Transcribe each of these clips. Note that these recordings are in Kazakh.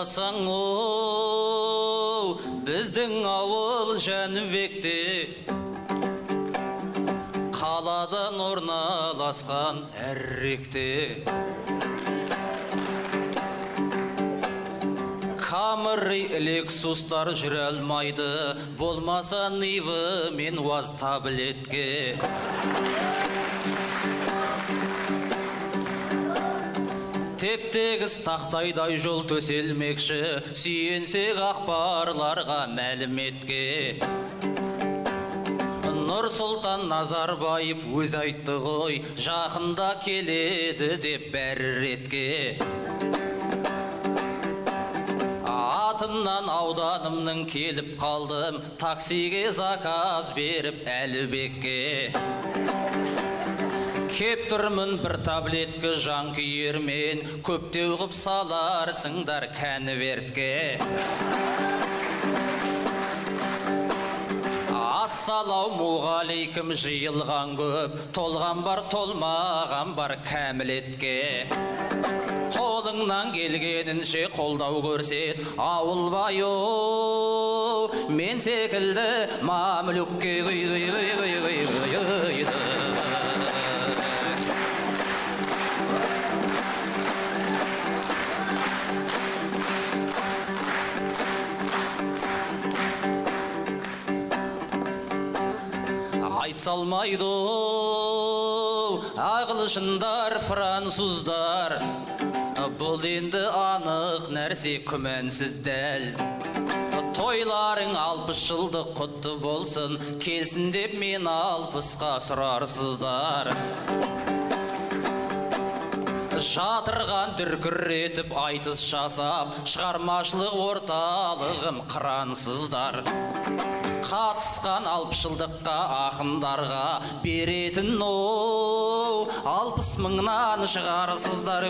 барсаң оу біздің ауыл Жәнібекте, қаладан орналасқан әрректе. Камри Лексустар жүре алмайды, болмаса Нивы мен УАЗ таблетке. Теп-тегіс тақтайдай жол төселмекші, сүйенсек ақпарларға мәліметке. Нұрсұлтан Назарбаев өз айтты ғой, жақында келеді деп бәрі ретке. Атымнан ауданымның келіп қалдым, таксиге заказ беріп Әлібекке. Кеп тұрмын бір таблеткі жан күйермен, көптеу ғып саларсыңдар кәнівертке. Ассалаумағалейкум жиылған көп, толған бар толмаған бар кәмілетке. Қолыңнан келгенінше қолдау көрсет, ауыл байо, мен секілді мамлюкке айтсалмайды ағылшындар, француздар, бұл енді анық нәрсе күмәнсіз дәл. Тойларың 60 жылдық құтты болсын, келсін деп мен 60-қа сұрарсыздар. Жатырған дүркіретіп айтыс жасап, шығармашылық орталығым қырансыздар. Қатысқан 60 жылдыққа ақындарға беретін 60 мыңнан шығарсыздар.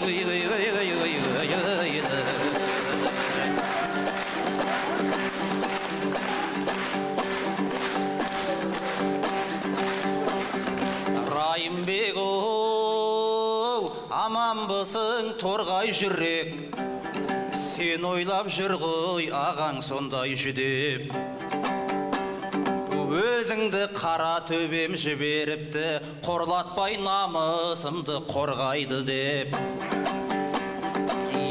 Райымбек оу, аманбысың торғай жүрек, сен ойлап жүр ғой ағаң сондай жүдеп. Өзіңді қара төбем жіберіпті, қорлатпай намысымды қорғайды деп.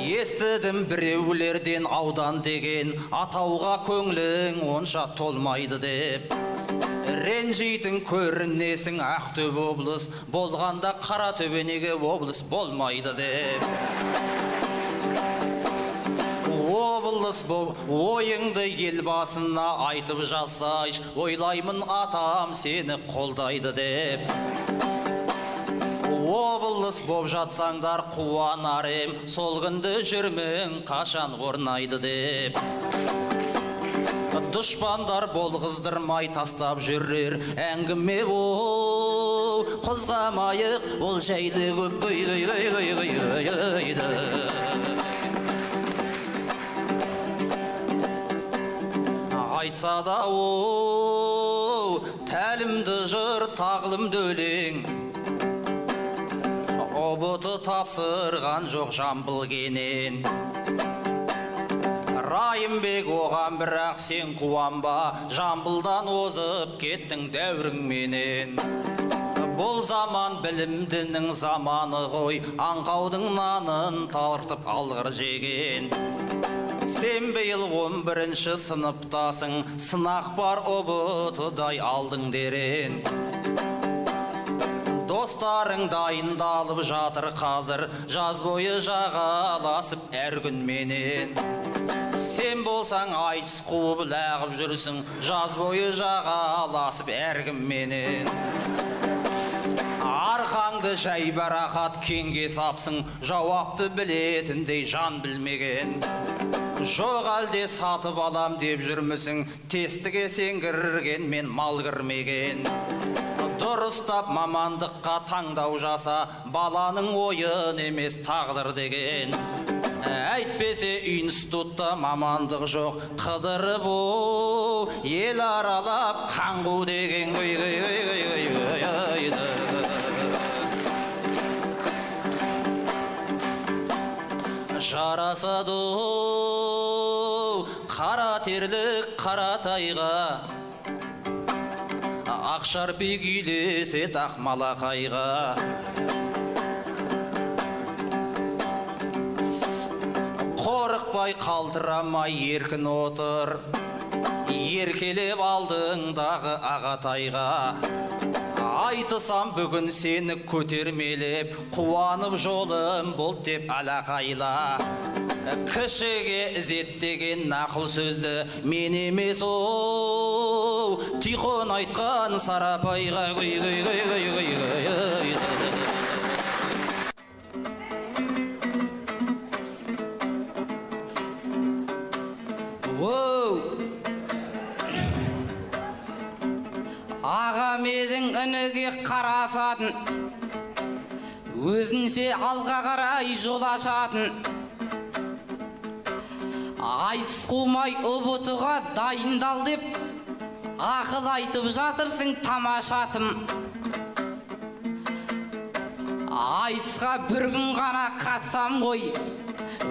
Естідім біреулерден аудан деген, атауға көңлің онша толмайды деп. Ренжейтін көрінесің Ақтөбе облыс, болғанда Қаратөбе неге облыс болмайды деп. Облыс ойыңды елбасына айтып жасайш, ойлаймын атам сені қолдайды деп. Облыс боп жатсаңдар қуанарым, сол күнді жүрмін қашан орнайды деп. Дұшпандар болғыздырмай тастап жүрер әңгіме оу, қозғамайық ол жайлы көп айтса да оу, тәлімді жыр тағылымды өлең, ұбыты тапсырған жоқ Жамбыл кенен. Райымбек оған бірақ сен қуанба, Жамбылдан озып кеттің дәуіріңменен. Бұл заман білімдінің заманы ғой, аңқаудың нанын тартып алғыр жеген. Сен биыл 11-ші сыныптасың, сынақ бар ұбытыдай алдың дерен. Достарың дайындалып жатыр қазір, жаз бойы жағаласып әр күнменен. Сен болсаң айтыс қуып лағып жүрсің, жаз бойы жағаласып әр кімменен. Арқаңды жай барақат кеңге сапсың, жауапты білетіндей жан білмеген. Жоқ әлде сатып алам деп жүрмісің, тестіге сен кірген мен мал кірмеген. Дұрыстап мамандыққа таңдау жаса, баланың ойын емес тағдыр деген. Әйтпесе институтта мамандық жоқ, қыдырып оу, ел аралап қаңғу деген жарасады қатерлік Қаратайға, Ақшарбек үйлесет Ақмалақайға. Қорықпай қалтырамай еркін отыр, еркелеп алдыңдағы Ағатайға. Айтысам бүгін сені көтермелеп, қуанып жолым бұл деп алақайла. Кішіге ізеттеген нақыл сөзді мен емес оу, Тихон айтқан Сарапайға. Ағамедің ініге қарасатын, өзінше алға қарай жол ашатын. Айтыс қумай ұбытыға дайындал деп, ақыл айтып жатырсың тамашатым. Айтысқа бір күн ғана қатсам ғой,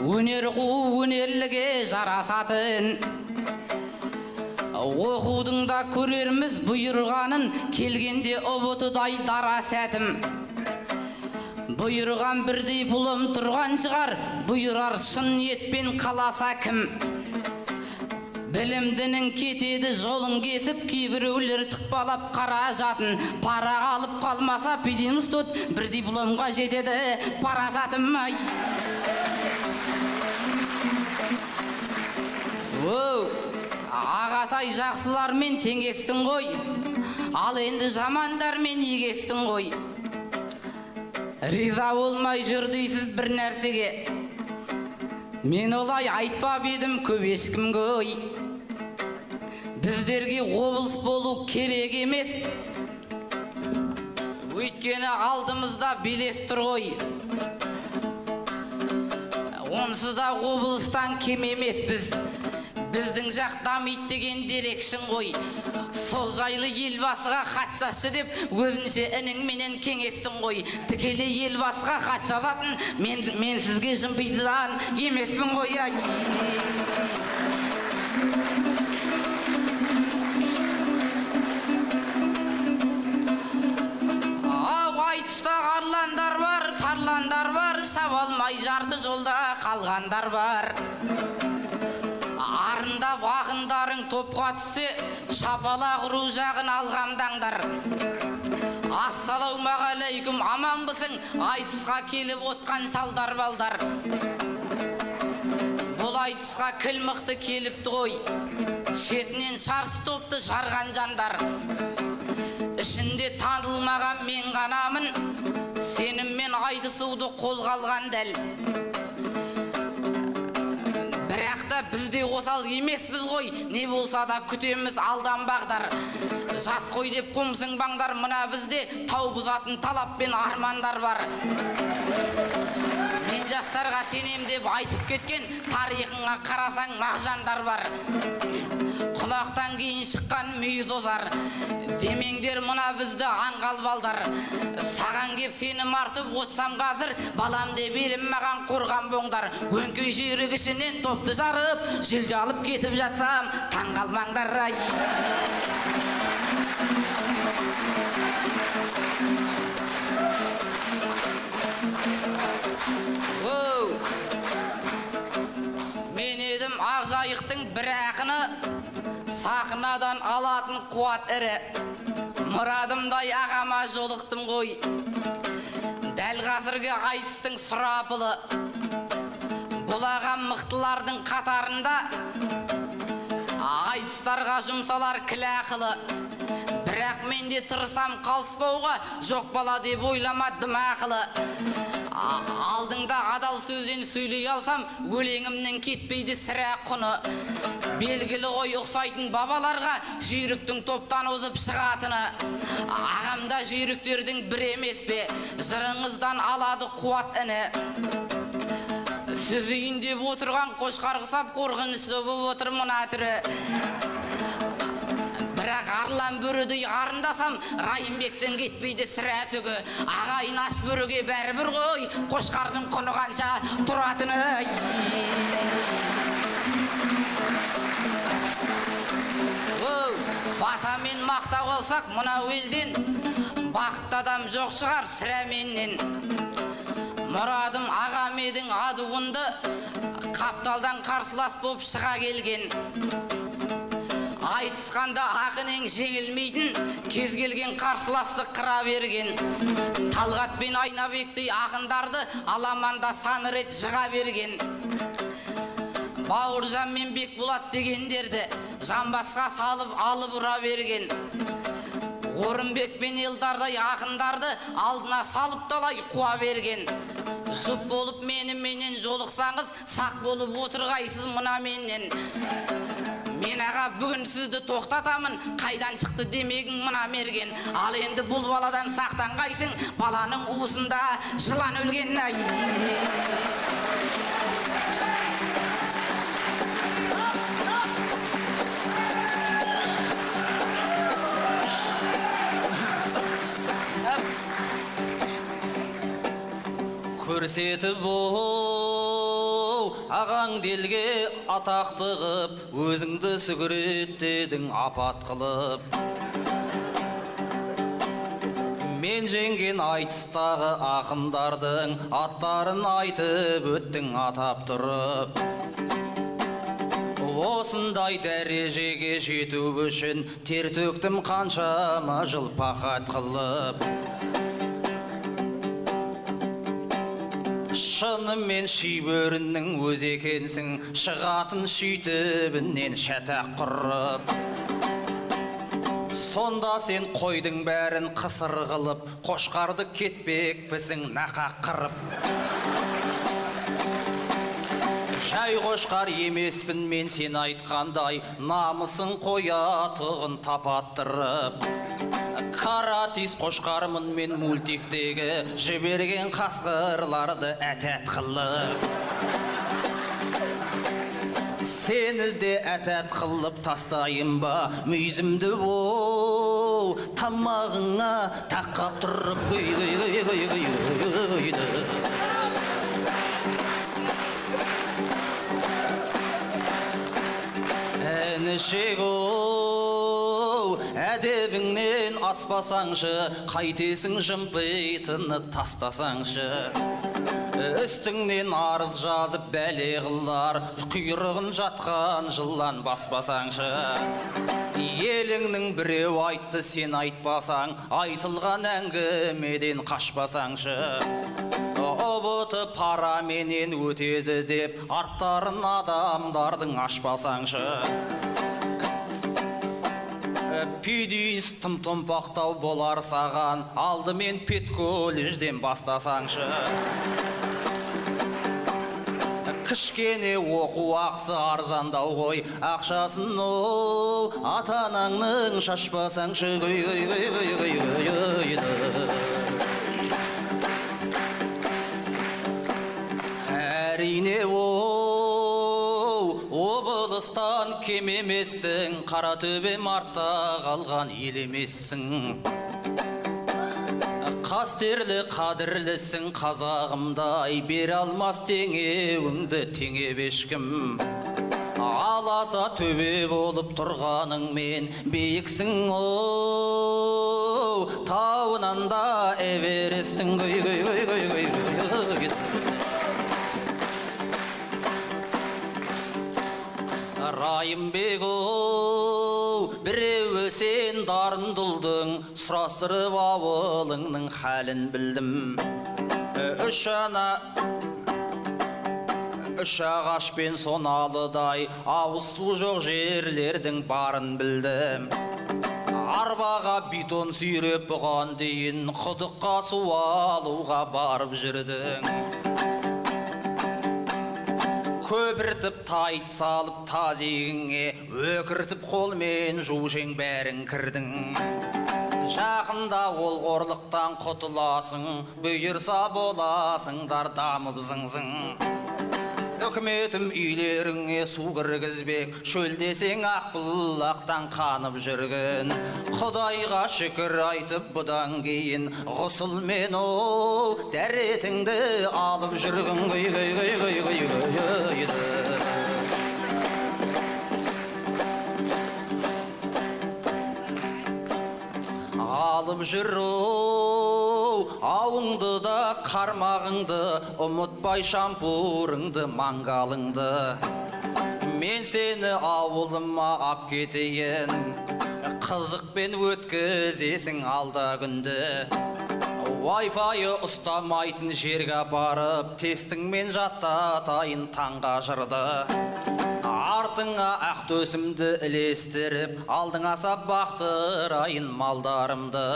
өнер қуу өнерліге жарасатын. Оқудың да көрерміз бұйырғанын, келгенде ұбытыдай дара сәтім. Бұйырған бірдей бұлым тұрған шығар, бұйырар шын ниетпен қаласа кім. Білімдінің кетеді жолын кесіп, кейбіреулер тықпалап қаражатын. Пара алып қалмаса педен ұстот, бірдей бұлымға жетеді парасатым. Ағатай жақсылармен теңестің ғой, ал енді жамандармен егестің ғой. Риза болмай жүр дейсіз бір нәрсеге, мен олай айтпап едім көп ешкім ғой. Біздерге облыс болу керек емес, өйткені алдымызда белес тұр ғой. Онсыз да облыстан кем емес біз. Біздің жақ дамиды деген дерекшін ғой. Сол жайлы елбасыға хат жазшы деп өзінше ініңменен кеңестің ғой. Тікелей елбасыға хат жазатын мен сізге жымбидыдан емеспін ғой. Айтыста арландар бар, тарландар бар, шаба алмай жарты жолда қалғандар бар. Арында бағындарың топқа түссе, шапалақ ұру жағын алғамдаңдар. Ассалаумағалейкум, аман бұсың, айтысқа келіп отқан шалдар балдар. Бұл айтысқа кіл мықты келіпті ғой, шетінен шаршы топты жарған жандар. Ішінде танылмаған мен ғанамын, сеніммен айтысуды қолға алған дәл. Бірақта бізде осал емеспіз ғой, не болса да күтеміз алданбағдар. Жас қой деп қомсынбаңдар, мына бізде тау бұзатын талап пен армандар бар. Мен жастарға сенем деп айтып кеткен, тарихыңа қарасаң мағжандар бар. Құлақтан кейін шыққан мүйіз озар, демеңдер мына бізді аңғал балдар. Саған кеп сенім артып отсам қазір, балам деп елім маған қорған боңдар. Өңкей жүйрік ішінен топты жарып, жүлде алып кетіп жатсам, таңғалмаңдар. Мен едім Ақжайықтың бір ақыны, сахнадан алатын қуат ірі. Мұрадымдай ағама жолықтым ғой, дәл қазіргі айтыстың сұрапылы. Бұл ағам мықтылардың қатарында, айтыстарға жұмсалар кілақылы. Бірақ мен де тырысам қалыспауға, жоқ бала деп ойламадым ақылы. Алдыңда адал сөзден сөйлей алсам, өлеңімнен кетпейді сірә құны. Белгілі ғой ұқсайтын бабаларға жүйріктің топтан озып шығатыны. Ағамда жүйріктердің бір емес пе, жырыңыздан алады қуат іні. Сөз үйінде отырған қошқар құсап қорғынышты болып отыр мына түрі. Бірақ арлан бөрідей қарындасам, Райымбектен кетпейді сірә түгі. Ағайын аш бөріге бәрібір ғой, қошқардың құны қанша тұратыны. Батамен мақтау алсақ мынау елден, бақытты адам жоқ шығар сірә менен. Мұрадым ағам едің адуынды, қапталдан қарсылас боп шыға келген. Айтысқанда ақынен жеңілмейтін, кез келген қарсыласты қыра берген. Талғат пен Айнабектей ақындарды аламанда сан рет жыға берген. Бауыржан мен Бекболат дегендерді жамбасқа салып алып ұра берген. Орынбек пен Елдардай ақындарды алдына салып талай қуа берген. Жұп болып менен жолықсаңыз, сақ болып отырғайсыз мына менен. Мен аға бүгін сізді тоқтатамын, қайдан шықты демегің мына мерген. Ал енді бұл баладан сақтанғайсың, баланың уысында жылан өлген. Көрсетіп оу, ағаң делге атақты қып, өзіңді сүгіреттедің апат қылып. Мен жеңген айтыстағы ақындардың аттарын айтып өттің атап тұрып. Осындай дәрежеге жету үшін тер төктім қаншама жыл пақат қылып. Шынымен шибөріннің өз екенсің, шығатын шүйтібінен шатақ құрып. Сонда сен қойдың бәрін қысыр қылып, қошқарды кетпекпісің нақақ қырып. Жай қошқар емеспін мен сен айтқандай, намысын қоятығын тапаттырып. Каратис қошқармын мен мультиктегі, жіберген қасқырларды әтәт қылып. Сені де әтәт қылып тастайын ба, мүйізімді оу, тамағыңа тақап тұрып әнішек оу, әдебіңнен аспасаңшы, қайтесің жымпитыны тастасаңшы. Үстіңнен арыз жазып бәле қылар, құйрығын жатқан жылан баспасаңшы. Еліңнің біреу айтты сен айтпасаң, айтылған әңгімеден қашпасаңшы. Ұбыты пара менен өтеді деп, арттарын адамдардың ашпасаңшы. Пүйдейіз тым-томпақтау болар саған, алдымен пет колледжден бастасаңшы. Кішкене оқу ақысы арзандау ғой, ақшасын оу, ата-анаңның шашпасаңшы. Әрине оу, облыстан кем емессің, Қаратөбем артта қалған ел емессің. Қастерлі қадірлісің қазағымдай, бере алмас теңеуіңді теңеп ешкім. Аласа төбе болып тұрғаныңмен биіксің оу, тауынан да Эвересттің Райымбек оу, біреуі сен дарындылдың, сұрастырып ауылыңның хәлін білдім. Үш ағаш пен соналыдай, ауыз су жоқ жерлердің барын білдім. Арбаға бетон сүйреп бұған дейін, құдыққа су алуға барып жүрдің. Көпіртіп тайт салып тазегіңе, өкіртіп қолмен жушең бәрін кірдің. Жақында ол қорлықтан құтыласың, бұйырса боласыңдар дамып зың-зың. Үкіметім үйлеріңе су кіргізбек, шөлдесең Ақбұлақтан қанып жүрген. Құдайға шүкір айтып бұдан кейін, ғұсылмен оу, дәретіңді алып жүргін. алып жүру ауыңды да қармағыңды, ұмытпай шампурыңды, мангалыңды. Мен сені ауылыма ап кетейін, қызықпен өткізесің алда күнді. Wi-Fi ұстамайтын жерге апарып, тестіңмен жаттатайын таңға жырды. Артыңа ақ төсімді ілестіріп, алдыңа сап бақтырайын малдарымды.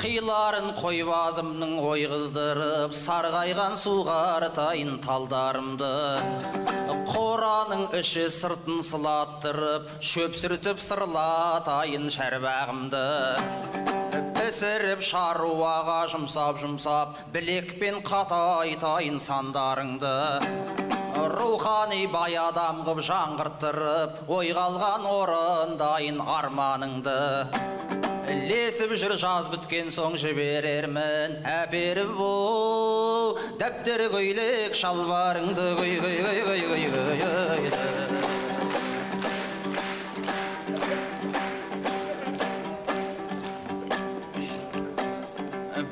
Қиларын қойбазымның ой қыздырып, сарғайған суғартайын талдарымды. Қораның іші сыртын сылаттырып, шөп сүртіп сырлатайын шәрбағымды. Пісіріп шаруаға жұмсап, білекпен қатайтайын сандарыңды. Рухани бай адам қып жаңғырттырып, ойға алған орындайын арманыңды. Лесіп жүр жаз біткен соң жіберермін, әперіп дәптер көйлек шалбарыңды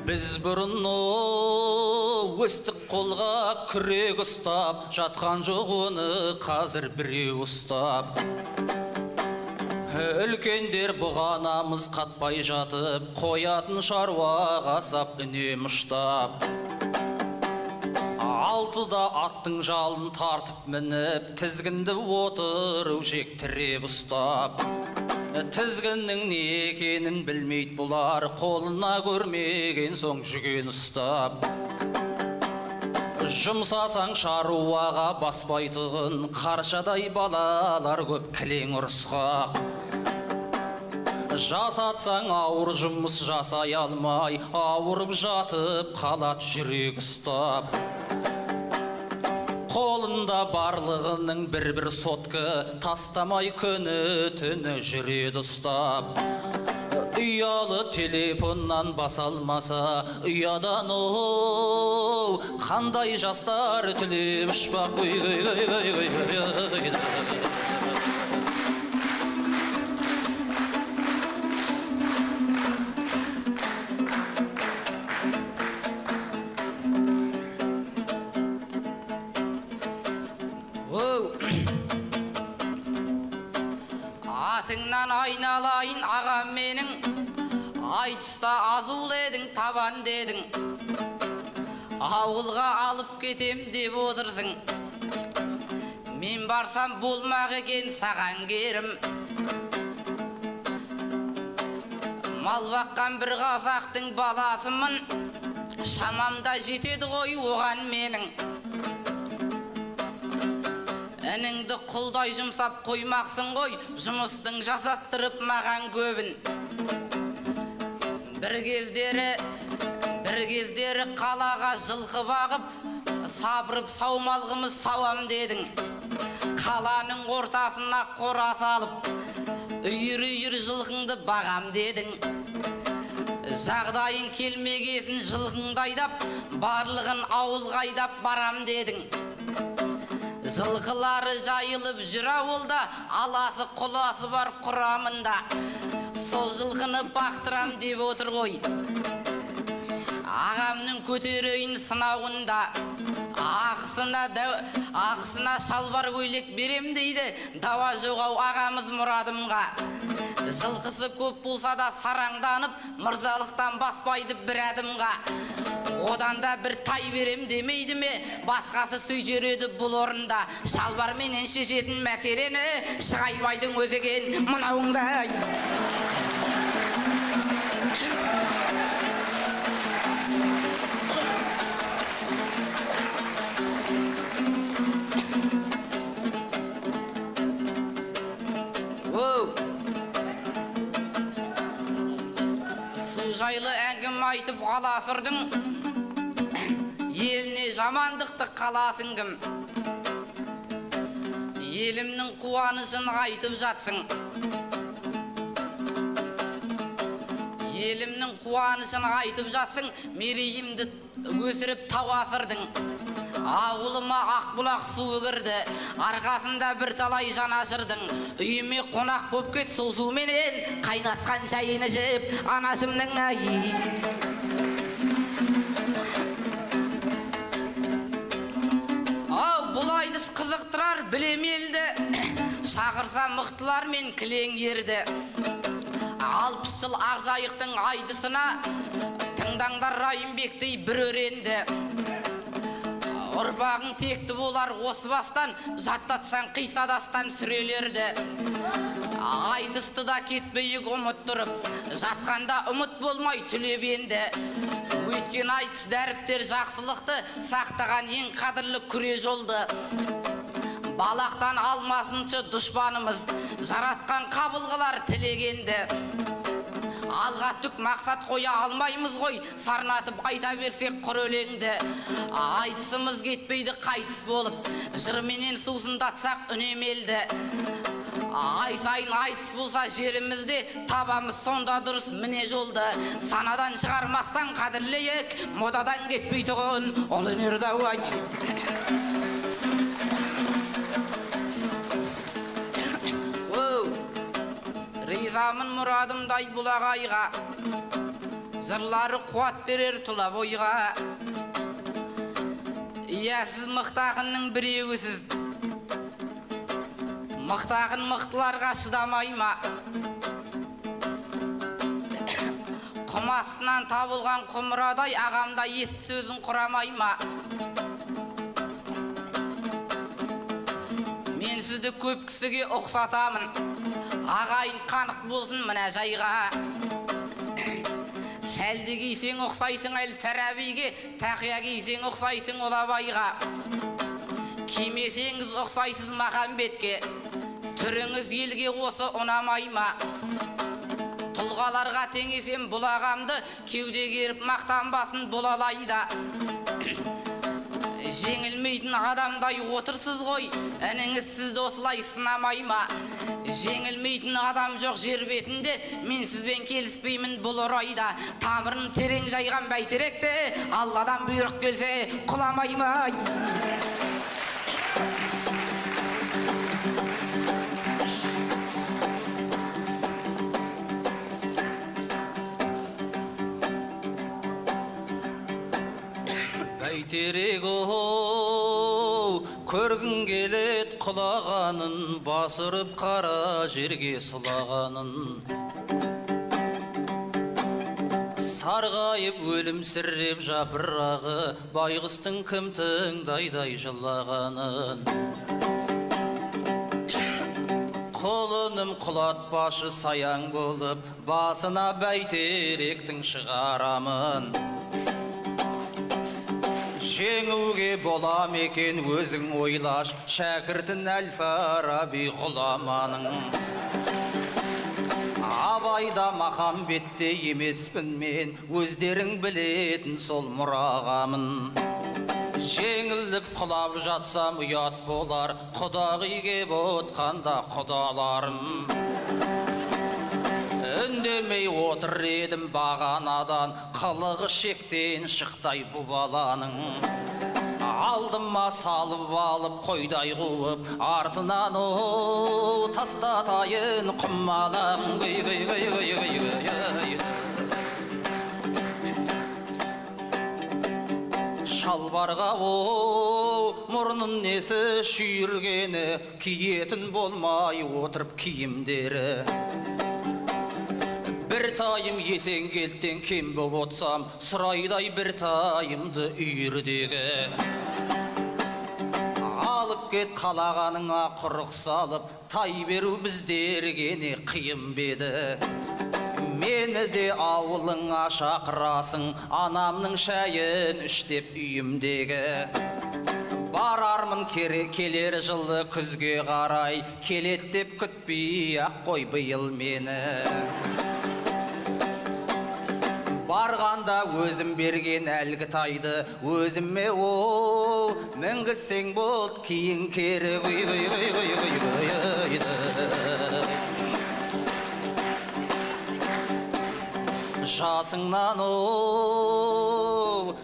Біз бұрын өстік қолға күрек ұстап, жатқан жоқ оны қазір біреу ұстап. Үлкендер бұғанамыз қатпай жатып, қоятын шаруаға сап үнем ұштап. Алтыда аттың жалын тартып мініп, тізгінді отыру жек тіреп ұстап. Тізгіннің не екенін білмейді бұлар, қолына көрмеген соң жүген ұстап. Жұмсасаң шаруаға баспайтығын, қаршадай балалар көп кілең ұрысқақ. Жасатсаң ауыр жұмыс жасай алмай, ауырып жатып қалат жүрек ұстап. Қолында барлығының бір сотқы, тастамай күні түні жүреді ұстап. Ұялы телефоннан басалмаса, ұядан қандай жастар түлеп ұшпақ. Атыңнан айналайын ағам менің, айтыста азул едің, табан дедің. Ауылға алып кетем деп отырсың, мен барсам болмақ екен саған керім. Мал баққан бір қазақтың баласымын, шамамда жетеді ғой оған менің. Әніңді құлдай жұмсап қоймақсың ғой, жұмыстың жасаттырып маған көбін. Бір кездері қалаға жылқы бағып, сабырып саумалғымыз сауам дедің. Қаланың ортасына қора салып, үйір жылқыңды бағам дедің. Жағдайын келмегесін жылқыңды айдап, барлығын ауылға айдап барам дедің. Жылқылары жайылып жүр ауылда, аласы құласы бар құрамында. Сол жылқыны бақтырам деп отыр ғой. Ағамның көтерейін сынауында, ақысына шалбар көйлек берем дейді, дауа жоғау ағамыз мұрадымға. Жылқысы көп болса да сараңданып, мырзалықтан баспайды бір әдімға. Одан да бір тай берем демейді ме, басқасы сөйтер еді бұл орында. Шалбарменен шешетін мәселені Шығайбайдың өзі екен мынауыңдай. Су жайлы әңгіме айтып қаласырдың, еліне жамандықты қаласың кім? Елімнің қуанышын айтып жатсың. Елімнің қуанышын айтып жатсың, мерейімді өсіріп тау асырдың. Ауылыма Ақбұлақ суы кірді, арқасында бір талай жанашырдың. Үйіме қонақ боп кет, сол суменен қайнатқан шайын ішіп, анашымның бұл айдыс қызықтырар білем елді, шақырса мықтылар мен кілең ерді. 60 жыл Ақжайықтың айдысына тыңдаңдар Райымбектей бір өренді. Ұрпағың текті болар осы бастан, жаттатсаң қисадастан сүрелерді. Айдысты да кетпейік ұмыт тұрып, жатқанда ұмыт болмай түлеп енді. Өткен айтыс дәріптер жақсылықты сақтаған ең қадірлі күре жолды. Балақтан алмасыншы дұшпанымыз, жаратқан қабылғылар тілегенді. Алға түк мақсат қоя алмаймыз ғой, сарнатып айта берсек құр өлеңді. Айтысымыз кетпейді қайтыс болып, жырменен сусындатсақ үнемелді. Ай сайын айтыс болса жерімізде, табамыз сонда дұрыс міне жолды. Санадан шығармастан қадірлейік, модадан кетпей тұғын ол өнерді ай. Ризамын мұрадымдай бұл ағайға, жырлары қуат берер тұла бойға. Иә, сіз мықтақынның біреуісіз, мықтақын мықтыларға шыдамай ма? Құм астынан табылған құмырадай ағамда есті сөзін құрамай ма? Мен сізді көп кісіге ұқсатамын, ағайын қанық болсын мына жайға. Сәлді кейсең ұқсайсың Әл-Фарабиге, тақия кейсең ұқсайсың Олабайға. Кимесеңіз ұқсайсыз Махамбетке, түріңіз елге осы ұнамай ма? Тұлғаларға теңесем бұл ағамды, кеуде керіп мақтанбасын бұл алайда. Жеңілмейтін адамдай отырсыз ғой, әніңіз сізді осылай сынамай ма? Жеңілмейтін адам жоқ жер бетінде, мен сізбен келіспеймін бұл орайда. Тамырын терең жайған бәйтеректе, Алладан бұйрық келсе құламай ма? Бәйтерек оу, көргің келет құлағанын, басырып қара жерге сұлағанын. Сарғайып өлімсіреп жапырағы, байғыстың кім тыңдайдай жылағанын. Құлыным құлатпашы саяң болып, басына бәйтеректің шығарамын. Жеңуге болам екен өзің ойлаш, шәкіртін Әл-Фараби ғұламаның. Абайда Махамбетте емеспін мен, өздерің білетін сол мұрағамын. Жеңіліп құлап жатсам ұят болар, құдағи кеп отқанда құдаларым. Үндемей отыр едім бағанадан, қылығы шектен шықтай бұл баланың. Алдыма салып алып қойдай қуып, артынан тастатайын құмалағын. Шалбарға мұрнын несі шүйіргені, киетін болмай отырып киімдері. Бір тайым есен келттен кем боп отсам, сұрайдай бір тайымды үйірдегі. Алып кет қалағаныңа құрық салып, тай беру біздергене қиын беді. Мені де ауылыңа шақырасың, анамның шайын іштеп үйімдегі. Барармын келер жылы күзге қарай, келет деп күтпей ақ қой биыл мені. Барғанда өзім берген әлгі тайды, өзіме мінгізсең болт кейін кері жасыңнан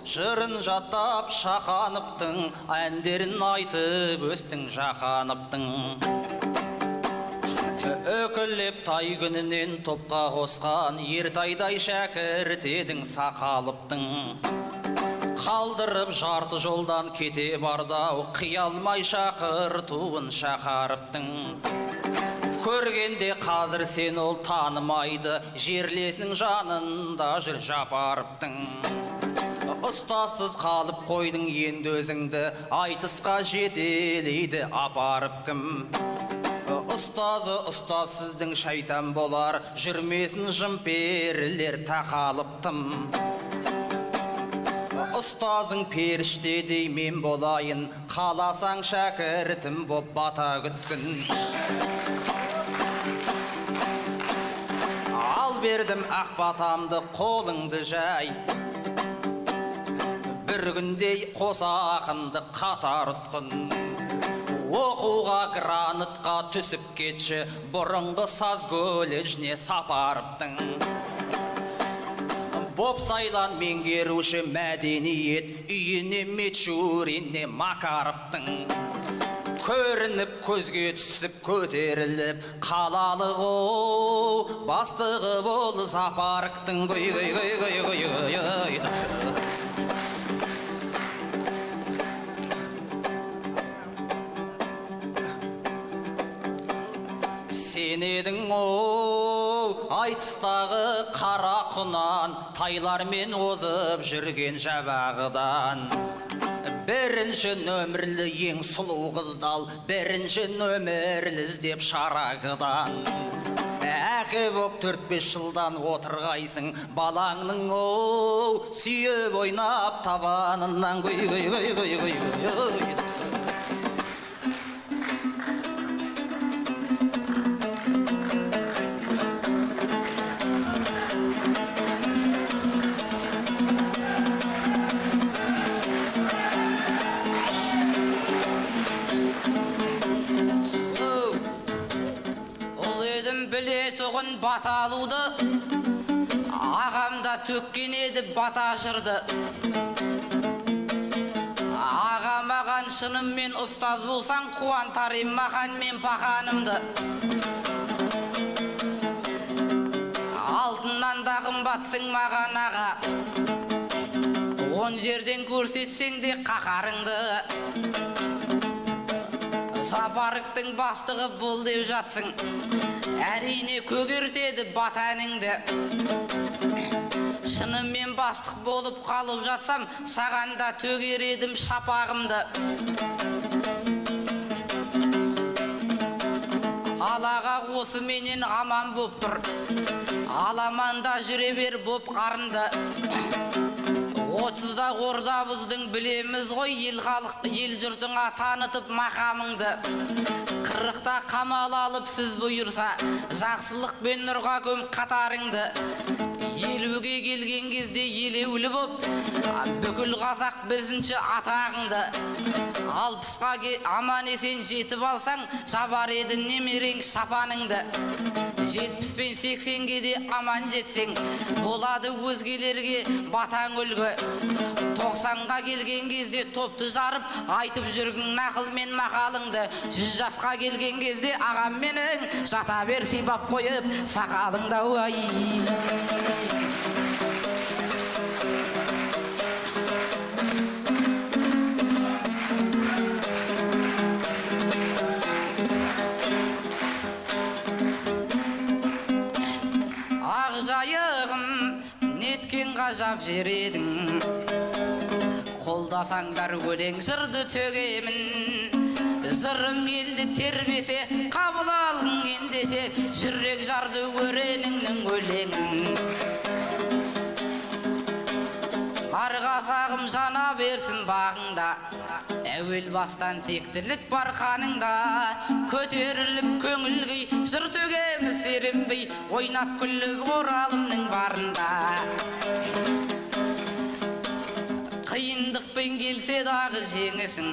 жырын жаттап шақаныптың, әндерін айтып өстің жақаныптың. Өкілеп тай күнінен топқа қосқан, ертайдай шәкірт едің сақалыптың. Қалдырып жарты жолдан кете бардау, қиялмай шақыртуын шақарыптың. Көргенде қазір сен ол танымайды, жерлесінің жанында жүр жапарыптың. Ұстасыз қалып қойдың енді өзіңді, айтысқа жетелейді апарып кім. Ұстазы ұстаз сіздің шайтан болар, жүрмесін жымперілер тақалыптым. Ұстазың періштедей мен болайын, қаласаң шәкіртім боп бата күткін. Ал бердім ақ батамды, қолыңды жай, бір күндей қос ақынды қатар ұтқын. Оқуға гранатқа түсіп кетші, бұрынғы саз колледжіне сапарыптың. Боп сайлан меңгеруші мәдениет, үйіне Мичуринне Макаровтың. Көрініп көзге түсіп көтеріліп, қалалық оу, бастығы бол Запарктың. Сен едің оу, айтыстағы қара құнан, тайлармен озып жүрген жабағыдан. Бірінші нөмірлі ең сұлу қыздал, бірінші нөмірлі іздеп шарағыдан. Әке боп 4-5 жылдан отырғайсың, балаңның оу, сүйіп ойнап табанынан. Баталуды ағамда төккен еді бата жырды. Ағамаған шыныммен ұстаз болсаң, қуантарым маған мен пақанымды. Алтыннан да қымбатсың маған аға, 10 жерден көрсетсең де қақарыңды. Запарктың бастығы бол деп жатсың, әрине көгертеді батаныңды. Шынымен бастық болып қалып жатсам, сағанда төгер едім шапағымды. Алаға осы менен аман боп тұр, аламанда жүре бер боп қарынды. 30-да ордабыздың білеміз ғой, ел халық, ел жұртыңа танытып мақамыңды. 40-та қамал алып сіз бұйырса, жақсылық бен нұрға көм қатарыңды. 50-ге келген кезде елеулі боп, бүкіл қазақ бізінші атағыңды. 60-ға аман есен жетіп алсаң, жабар еді немерең шапаныңды. 70 пен 80-ге де аман жетсең, болады өзгелерге батаң үлгі. 90-ға келген кезде топты жарып, айтып жүргің нақыл мен мақалыңды. 100 жасқа келген кезде ағам менің жата бер сипап қойып сақалыңда. Ақ жайығым неткен ғажап жер едің, қолдасаңдар өлең жырды төгемін. Жырым елді тербесе, қабыл алғың ендеше, жүрек жарды өреніңнің өлеңін. Арғасағым жана берсін бағыңда, әуел бастан тектілік бар қаныңда. Көтеріліп көңіл күй, жыр төгеміз серінбей, ойнап күліп оралымның барында. Қиындықпен келсе дағы жеңесің,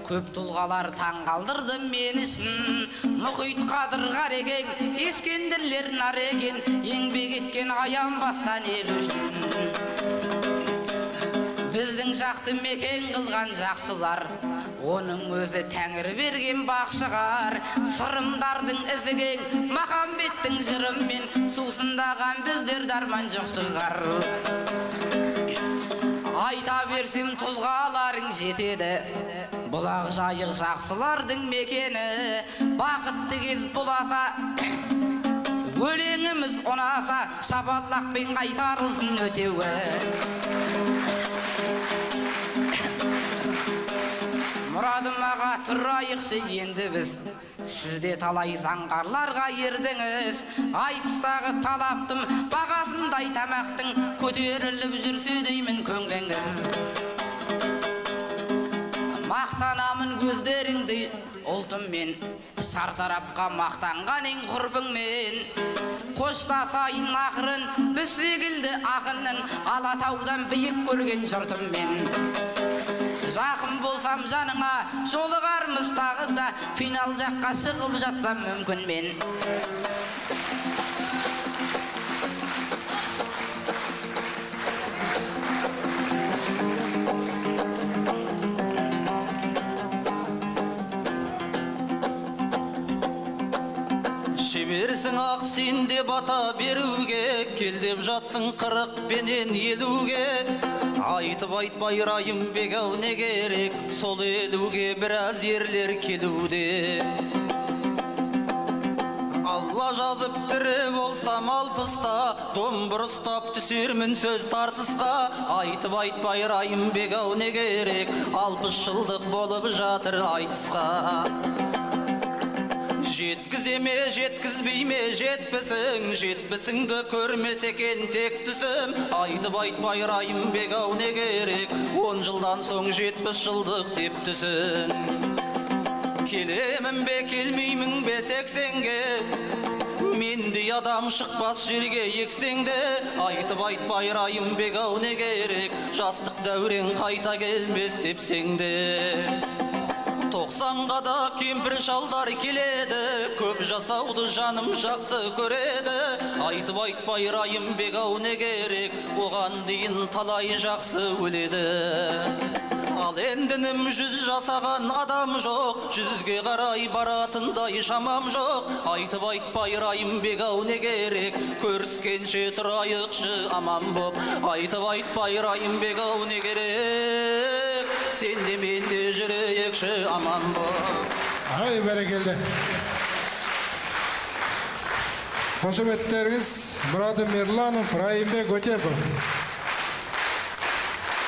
Көп тұлғалар таң қалдырды мен үшін. Мұхит Қадыр Қарекең, Ескендірлер Нареген, еңбек еткен аянбастан ел үшін. Біздің жақты мекен қылған жақсылар, оның өзі тәңір берген бақшығар. Сырымдардың ізіген, Махамбеттің жырымен, сусындаған біздер дарман жоқ шығар. Айта берсем тұлғаларың жетеді, бұлақ жайық жақсылардың мекені. Бақытты кез бұласа, өлеңіміз ұнаса, шабаллақпен қайтарылсын өтеуі. Мұрадым аға тұрайықшы енді біз, сізде талай заңғарларға ердіңіз. Айтыстағы талаптым бағасындай тамақтың, көтеріліп жүрсе деймін көңліңіз. Мақтанамын көздеріңді ұлтыммен, шартарапқа мақтанған ең құрбыңмен. Қоштасайын ақырын біз секілді ақынның, Алатаудан биік көрген жұртыммен. Жақын болсам жаныңа, жолығармыз тағы да, финал жаққа шығып жатсам мүмкін мен. Шеберсің ақ сенде бата беруге, кел деп жатсың 40 пенен 50-ге. Айтып айтпай райым бек-ау не керек, сол 50-ге біраз ерлер келуде. Алла жазып тірі болсам 60-та, домбыр ұстап түсермін сөз тартысқа. Айтып айтпай райым бек-ау не керек, 60 жылдық болып жатыр айтысқа. Жеткіземе, жеткізбейме, жетпісіңді көрмес екен тек түсім. Айтып айтпай райым бек-ау не керек, 10 жылдан соң 70 жылдық деп түсін. Келемін бе, келмеймін бе 80-ге, мендей адам шықпас жерге ексеңде. Айтып айтпай райым бек-ау не керек, жастық дәурен қайта келмес депсеңде. 90-ға да кемпір шалдар келеді, көп жасауды жаным жақсы көреді. Айтып айтпай райым бек-ау не керек, оған дейін талай жақсы өледі. Ал ендінім 100 жасаған адам жоқ, 100-ге қарай баратындай шамам жоқ. Айтып айтпай райым бек-ау не керек, көріскенше тұрайықшы аман боп. Айтып айтпай райым бек-ау не керек, сен де мен де жүрейікші аман боп. Ай, бәрекелді. Қошеметтеріңіз Мұрадым Ерланов, Райымбек Өтепов.